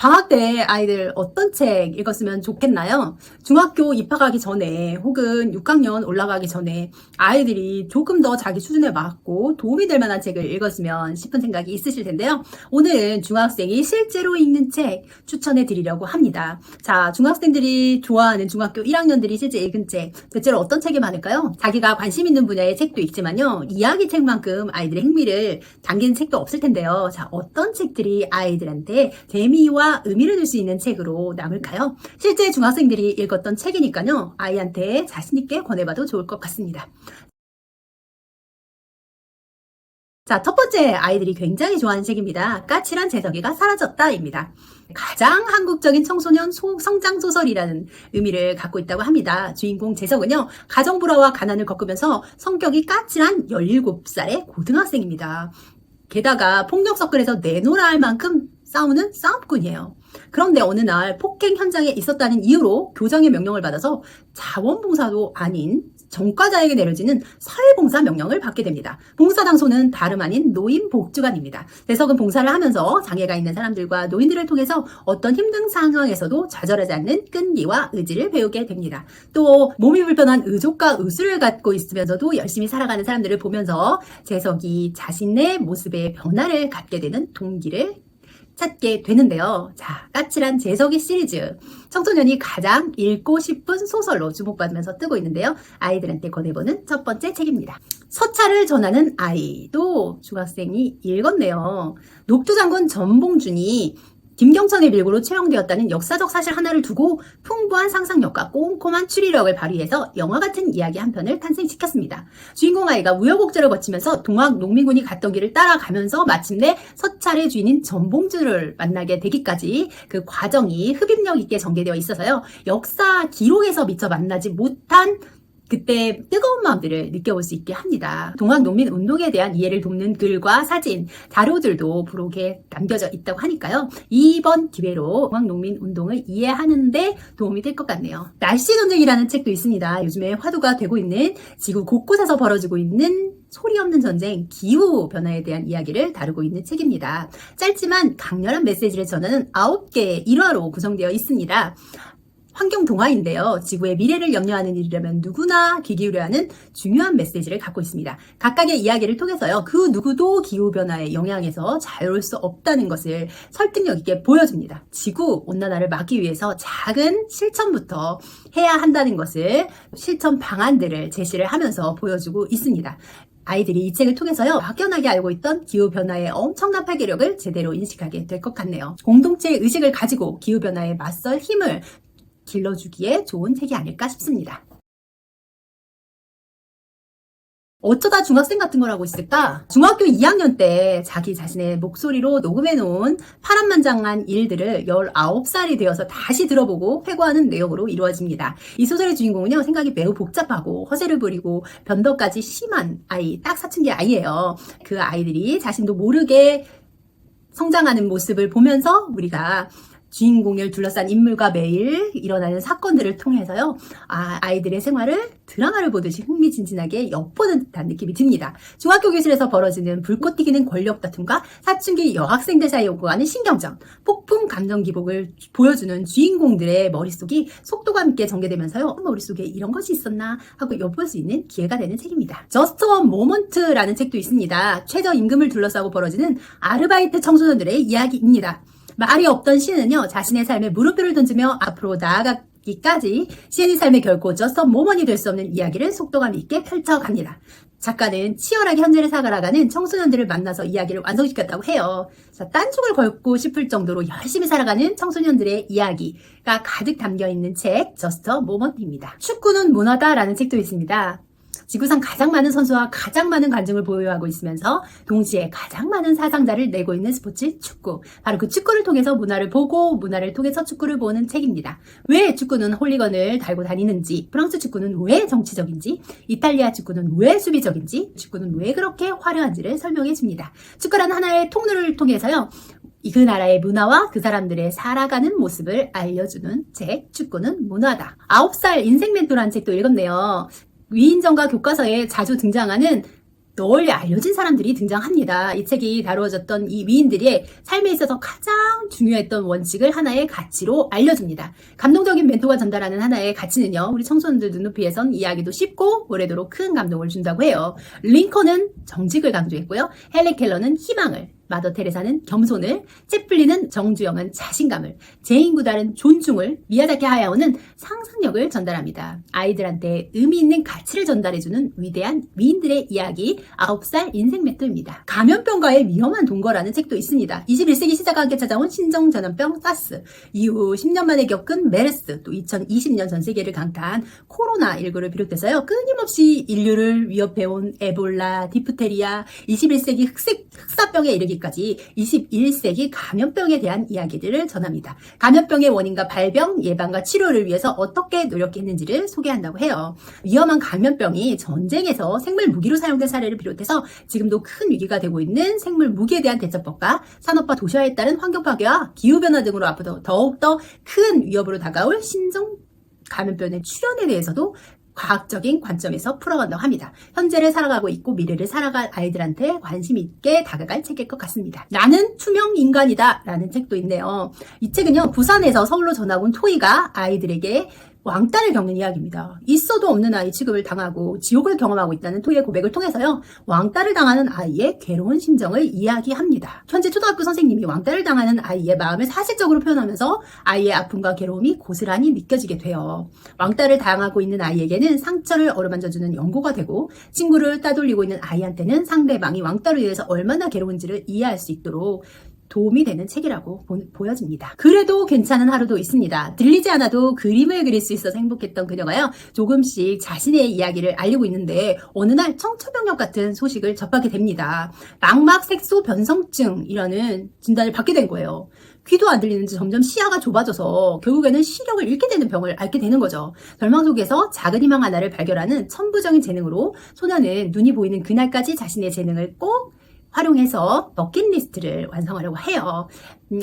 방학 때 아이들 어떤 책 읽었으면 좋겠나요? 중학교 입학하기 전에 혹은 6학년 올라가기 전에 아이들이 조금 더 자기 수준에 맞고 도움이 될 만한 책을 읽었으면 싶은 생각이 있으실 텐데요. 오늘은 중학생이 실제로 읽는 책 추천해 드리려고 합니다. 자, 중학생들이 좋아하는 중학교 1학년들이 실제 읽은 책, 대체로 어떤 책이 많을까요? 자기가 관심 있는 분야의 책도 있지만요. 이야기 책만큼 아이들의 흥미를 당기는 책도 없을 텐데요. 자, 어떤 책들이 아이들한테 재미와 의미를 줄 수 있는 책으로 남을까요? 실제 중학생들이 읽었던 책이니까요. 아이한테 자신있게 권해봐도 좋을 것 같습니다. 자, 첫 번째 아이들이 굉장히 좋아하는 책입니다. 까칠한 재석이가 사라졌다입니다. 가장 한국적인 청소년 성장 소설이라는 의미를 갖고 있다고 합니다. 주인공 재석은요, 가정 불화와 가난을 겪으면서 성격이 까칠한 17살의 고등학생입니다. 게다가 폭력 서클에서 내놓으라 할 만큼 싸우는 싸움꾼이에요. 그런데 어느 날 폭행 현장에 있었다는 이유로 교장의 명령을 받아서 자원봉사도 아닌 전과자에게 내려지는 사회봉사 명령을 받게 됩니다. 봉사 장소는 다름 아닌 노인복지관입니다. 재석은 봉사를 하면서 장애가 있는 사람들과 노인들을 통해서 어떤 힘든 상황에서도 좌절하지 않는 끈기와 의지를 배우게 됩니다. 또 몸이 불편한 의족과 의술을 갖고 있으면서도 열심히 살아가는 사람들을 보면서 재석이 자신의 모습에 변화를 갖게 되는 동기를 찾게 되는데요. 자, 까칠한 재석이 시리즈. 청소년이 가장 읽고 싶은 소설로 주목받으면서 뜨고 있는데요. 아이들한테 권해보는 첫 번째 책입니다. 서찰을 전하는 아이도 중학생이 읽었네요. 녹두장군 전봉준이 김경천의 밀고로 채용되었다는 역사적 사실 하나를 두고 풍부한 상상력과 꼼꼼한 추리력을 발휘해서 영화 같은 이야기 한 편을 탄생시켰습니다. 주인공 아이가 우여곡절을 거치면서 동학 농민군이 갔던 길을 따라가면서 마침내 서찰의 주인인 전봉준을 만나게 되기까지 그 과정이 흡입력 있게 전개되어 있어서요. 역사 기록에서 미처 만나지 못한 그때 뜨거운 마음들을 느껴볼 수 있게 합니다. 동학농민운동에 대한 이해를 돕는 글과 사진, 자료들도 부록에 남겨져 있다고 하니까요. 이번 기회로 동학농민운동을 이해하는 데 도움이 될 것 같네요. 날씨전쟁이라는 책도 있습니다. 요즘에 화두가 되고 있는 지구 곳곳에서 벌어지고 있는 소리 없는 전쟁, 기후변화에 대한 이야기를 다루고 있는 책입니다. 짧지만 강렬한 메시지를 전하는 9개의 일화로 구성되어 있습니다. 환경 동화인데요. 지구의 미래를 염려하는 일이라면 누구나 귀 기울여야 하는 중요한 메시지를 갖고 있습니다. 각각의 이야기를 통해서요. 그 누구도 기후변화의 영향에서 자유로울 수 없다는 것을 설득력 있게 보여줍니다. 지구온난화를 막기 위해서 작은 실천부터 해야 한다는 것을 실천 방안들을 제시를 하면서 보여주고 있습니다. 아이들이 이 책을 통해서요. 막연하게 알고 있던 기후변화의 엄청난 파괴력을 제대로 인식하게 될 것 같네요. 공동체 의식을 가지고 기후변화에 맞설 힘을 길러주기에 좋은 책이 아닐까 싶습니다. 어쩌다 중학생 같은 걸 하고 있을까? 중학교 2학년 때 자기 자신의 목소리로 녹음해놓은 파란만장한 일들을 19살이 되어서 다시 들어보고 회고하는 내용으로 이루어집니다. 이 소설의 주인공은요, 생각이 매우 복잡하고 허세를 부리고 변덕까지 심한 아이, 딱 사춘기 아이예요. 그 아이들이 자신도 모르게 성장하는 모습을 보면서 우리가 주인공을 둘러싼 인물과 매일 일어나는 사건들을 통해서요. 아이들의 생활을 드라마를 보듯이 흥미진진하게 엿보는 듯한 느낌이 듭니다. 중학교 교실에서 벌어지는 불꽃 튀기는 권력 다툼과 사춘기 여학생들 사이에 오고 가는 신경전, 폭풍 감정 기복을 보여주는 주인공들의 머릿속이 속도감 있게 전개되면서요. 머릿속에 이런 것이 있었나 하고 엿볼 수 있는 기회가 되는 책입니다. Just a Moment라는 책도 있습니다. 최저임금을 둘러싸고 벌어지는 아르바이트 청소년들의 이야기입니다. 말이 없던 시은은요, 자신의 삶에 물음표를 던지며 앞으로 나아가기까지 시은의 삶에 결코 just a moment이 될 수 없는 이야기를 속도감 있게 펼쳐갑니다. 작가는 치열하게 현재를 살아가는 청소년들을 만나서 이야기를 완성시켰다고 해요. 딴죽을 걸고 싶을 정도로 열심히 살아가는 청소년들의 이야기가 가득 담겨있는 책 Just a Moment입니다. 축구는 문화다라는 책도 있습니다. 지구상 가장 많은 선수와 가장 많은 관중을 보유하고 있으면서 동시에 가장 많은 사상자를 내고 있는 스포츠 축구. 바로 그 축구를 통해서 문화를 보고 문화를 통해서 축구를 보는 책입니다. 왜 축구는 홀리건을 달고 다니는지, 프랑스 축구는 왜 정치적인지, 이탈리아 축구는 왜 수비적인지, 축구는 왜 그렇게 화려한지를 설명해 줍니다. 축구라는 하나의 통로를 통해서요. 그 나라의 문화와 그 사람들의 살아가는 모습을 알려주는 책, 축구는 문화다. 9살 인생 멘토라는 책도 읽었네요. 위인전과 교과서에 자주 등장하는 널리 알려진 사람들이 등장합니다. 이 책이 다루어졌던 이 위인들의 삶에 있어서 가장 중요했던 원칙을 하나의 가치로 알려줍니다. 감동적인 멘토가 전달하는 하나의 가치는요, 우리 청소년들 눈높이에선 이해하기도 쉽고 오래도록 큰 감동을 준다고 해요. 링컨은 정직을 강조했고요. 헬렌 켈러는 희망을, 마더 테레사는 겸손을, 채플린은 정주영은 자신감을, 제인 구달은 존중을, 미야자키 하야오는 상상력을 전달합니다. 아이들한테 의미 있는 가치를 전달해주는 위대한 위인들의 이야기, 9살 인생 멘토입니다. 감염병과의 위험한 동거라는 책도 있습니다. 21세기 시작과 함께 찾아온 신종전염병 사스, 이후 10년 만에 겪은 메르스, 또 2020년 전 세계를 강타한 코로나19를 비롯해서요, 끊임없이 인류를 위협해온 에볼라, 디프테리아, 21세기 흑사병에 이르기 까지 21세기 감염병에 대한 이야기들을 전합니다. 감염병의 원인과 발병, 예방과 치료를 위해서 어떻게 노력했는지를 소개한다고 해요. 위험한 감염병이 전쟁에서 생물 무기로 사용된 사례를 비롯해서 지금도 큰 위기가 되고 있는 생물 무기에 대한 대처법과 산업화 도시화에 따른 환경 파괴와 기후변화 등으로 앞으로 더욱더 큰 위협으로 다가올 신종 감염병의 출현에 대해서도 과학적인 관점에서 풀어간다고 합니다. 현재를 살아가고 있고 미래를 살아갈 아이들한테 관심 있게 다가갈 책일 것 같습니다. 나는 투명 인간이다 라는 책도 있네요. 이 책은요, 부산에서 서울로 전학 온 토이가 아이들에게 왕따를 겪는 이야기입니다. 있어도 없는 아이 취급을 당하고 지옥을 경험하고 있다는 토이의 고백을 통해서요, 왕따를 당하는 아이의 괴로운 심정을 이야기합니다. 현재 초등학교 선생님이 왕따를 당하는 아이의 마음을 사실적으로 표현하면서 아이의 아픔과 괴로움이 고스란히 느껴지게 돼요. 왕따를 당하고 있는 아이에게는 상처를 어루만져주는 연고가 되고, 친구를 따돌리고 있는 아이한테는 상대방이 왕따로 인해서 얼마나 괴로운지를 이해할 수 있도록 도움이 되는 책이라고 보여집니다. 그래도 괜찮은 하루도 있습니다. 들리지 않아도 그림을 그릴 수 있어서 행복했던 그녀가요, 조금씩 자신의 이야기를 알리고 있는데 어느 날 청초병력 같은 소식을 접하게 됩니다. 망막 색소 변성증이라는 진단을 받게 된 거예요. 귀도 안 들리는지 점점 시야가 좁아져서 결국에는 시력을 잃게 되는 병을 앓게 되는 거죠. 절망 속에서 작은 희망 하나를 발견하는 천부적인 재능으로 소녀는 눈이 보이는 그날까지 자신의 재능을 꼭 활용해서 버킷리스트를 완성하려고 해요.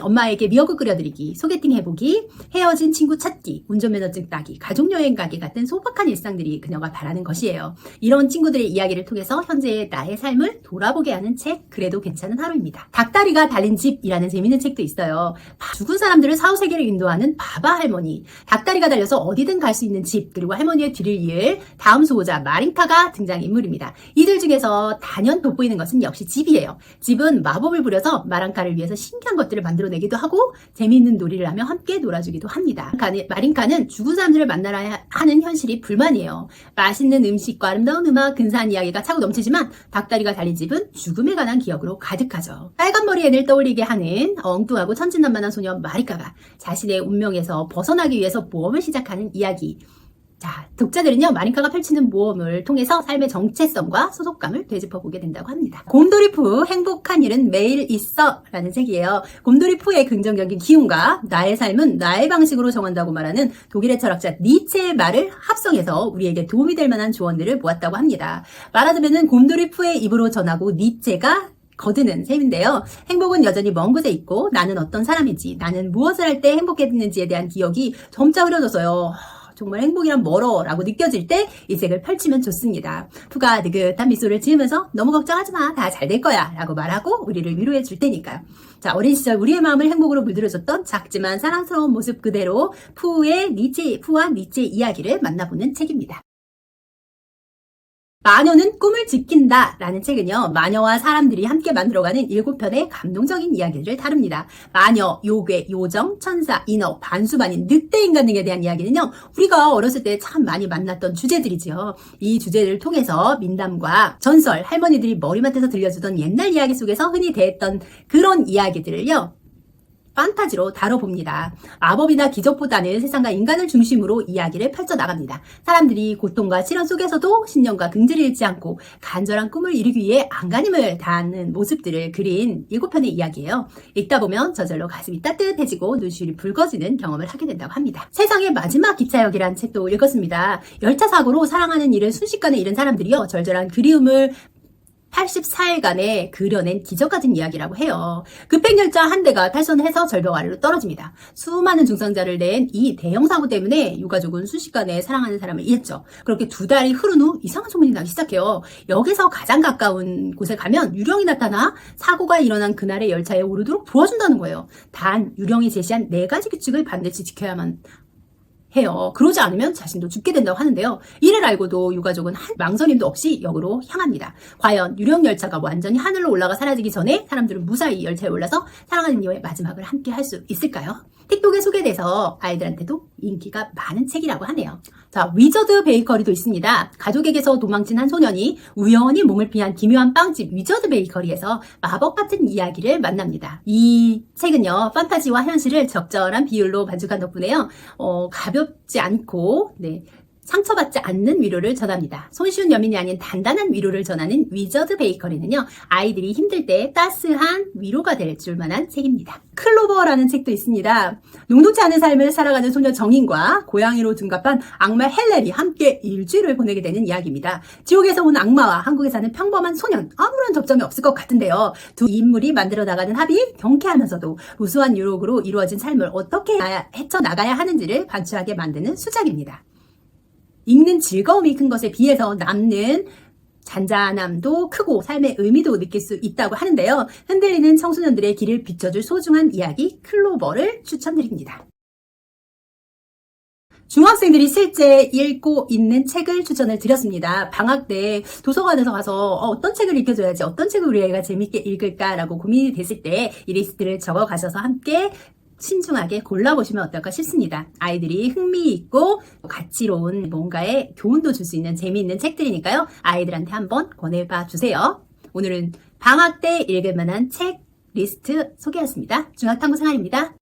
엄마에게 미역국 끓여드리기, 소개팅 해보기, 헤어진 친구 찾기, 운전면허증 따기, 가족여행 가기 같은 소박한 일상들이 그녀가 바라는 것이에요. 이런 친구들의 이야기를 통해서 현재의 나의 삶을 돌아보게 하는 책, 그래도 괜찮은 하루입니다. 닭다리가 달린 집이라는 재밌는 책도 있어요. 죽은 사람들을 사후세계로 인도하는 바바 할머니, 닭다리가 달려서 어디든 갈 수 있는 집, 그리고 할머니의 뒤를 이을 다음 수호자 마린카가 등장인물입니다. 이들 중에서 단연 돋보이는 것은 역시 집이에요. 집은 마법을 부려서 마린카를 위해서 신기한 것들을 만들어내기도 하고 재미있는 놀이를 하며 함께 놀아주기도 합니다. 마린카는 죽은 사람들을 만나야 하는 현실이 불만이에요. 맛있는 음식과 아름다운 음악, 근사한 이야기가 차고 넘치지만 닭다리가 달린 집은 죽음에 관한 기억으로 가득하죠. 빨간 머리 앤을 떠올리게 하는 엉뚱하고 천진난만한 소녀 마리카가 자신의 운명에서 벗어나기 위해서 모험을 시작하는 이야기. 자, 독자들은요, 마린카가 펼치는 모험을 통해서 삶의 정체성과 소속감을 되짚어보게 된다고 합니다. 곰돌이푸, 행복한 일은 매일 있어 라는 책이에요. 곰돌이푸의 긍정적인 기운과 나의 삶은 나의 방식으로 정한다고 말하는 독일의 철학자 니체의 말을 합성해서 우리에게 도움이 될 만한 조언들을 모았다고 합니다. 말하자면은 곰돌이푸의 입으로 전하고 니체가 거드는 셈인데요. 행복은 여전히 먼 곳에 있고 나는 어떤 사람인지, 나는 무엇을 할 때 행복했는지에 대한 기억이 점차 흐려져서요, 정말 행복이란 멀어 라고 느껴질 때 이 책을 펼치면 좋습니다. 푸가 느긋한 미소를 지으면서 너무 걱정하지 마, 다 잘 될 거야 라고 말하고 우리를 위로해 줄 테니까요. 자, 어린 시절 우리의 마음을 행복으로 물들여줬던 작지만 사랑스러운 모습 그대로 푸와 니체의 이야기를 만나보는 책입니다. 마녀는 꿈을 지킨다 라는 책은요, 마녀와 사람들이 함께 만들어가는 7편의 감동적인 이야기를 다룹니다. 마녀, 요괴, 요정, 천사, 인어, 반수반인, 늑대인간 등에 대한 이야기는요, 우리가 어렸을 때 참 많이 만났던 주제들이지요. 이 주제를 통해서 민담과 전설, 할머니들이 머리맡에서 들려주던 옛날 이야기 속에서 흔히 대했던 그런 이야기들을요, 판타지로 다뤄봅니다. 마법이나 기적보다는 세상과 인간을 중심으로 이야기를 펼쳐나갑니다. 사람들이 고통과 시련 속에서도 신념과 긍지를 잃지 않고 간절한 꿈을 이루기 위해 안간힘을 다하는 모습들을 그린 7편의 이야기예요. 읽다 보면 저절로 가슴이 따뜻해지고 눈시울이 붉어지는 경험을 하게 된다고 합니다. 세상의 마지막 기차역이라는 책도 읽었습니다. 열차 사고로 사랑하는 일을 순식간에 잃은 사람들이요, 절절한 그리움을 84일간에 그려낸 기적 같은 이야기라고 해요. 급행열차 한 대가 탈선해서 절벽 아래로 떨어집니다. 수많은 중상자를 낸 이 대형 사고 때문에 유가족은 순식간에 사랑하는 사람을 잃죠. 그렇게 2달이 흐른 후 이상한 소문이 나기 시작해요. 역에서 가장 가까운 곳에 가면 유령이 나타나 사고가 일어난 그날의 열차에 오르도록 도와준다는 거예요. 단 유령이 제시한 4가지 규칙을 반드시 지켜야만 해요. 그러지 않으면 자신도 죽게 된다고 하는데요. 이를 알고도 유가족은 한 망설임도 없이 역으로 향합니다. 과연 유령 열차가 완전히 하늘로 올라가 사라지기 전에 사람들은 무사히 열차에 올라서 사랑하는 이와의 마지막을 함께 할 수 있을까요? 틱톡에 소개돼서 아이들한테도 인기가 많은 책이라고 하네요. 자, 위저드 베이커리도 있습니다. 가족에게서 도망친 한 소년이 우연히 몸을 피한 기묘한 빵집 위저드 베이커리에서 마법 같은 이야기를 만납니다. 이 책은요, 판타지와 현실을 적절한 비율로 반죽한 덕분에요, 가볍지 않고, 상처받지 않는 위로를 전합니다. 손쉬운 여민이 아닌 단단한 위로를 전하는 위저드 베이커리는요, 아이들이 힘들 때 따스한 위로가 될 줄만한 책입니다. 클로버라는 책도 있습니다. 녹록지 않은 삶을 살아가는 소녀 정인과 고양이로 둔갑한 악마 헬렐이 함께 일주일을 보내게 되는 이야기입니다. 지옥에서 온 악마와 한국에 사는 평범한 소년, 아무런 접점이 없을 것 같은데요. 두 인물이 만들어 나가는 합이 경쾌하면서도 우수한 유혹으로 이루어진 삶을 어떻게 헤쳐나가야 하는지를 반추하게 만드는 수작입니다. 읽는 즐거움이 큰 것에 비해서 남는 잔잔함도 크고 삶의 의미도 느낄 수 있다고 하는데요. 흔들리는 청소년들의 길을 비춰줄 소중한 이야기 클로버를 추천드립니다. 중학생들이 실제 읽고 있는 책을 추천을 드렸습니다. 방학 때 도서관에서 가서 어떤 책을 읽혀줘야지, 어떤 책을 우리 애가 재밌게 읽을까라고 고민이 됐을 때 이 리스트를 적어 가셔서 함께 신중하게 골라보시면 어떨까 싶습니다. 아이들이 흥미있고 가치로운 뭔가에 교훈도 줄 수 있는 재미있는 책들이니까요. 아이들한테 한번 권해봐 주세요. 오늘은 방학 때 읽을 만한 책 리스트 소개했습니다. 중학탐구 생활입니다.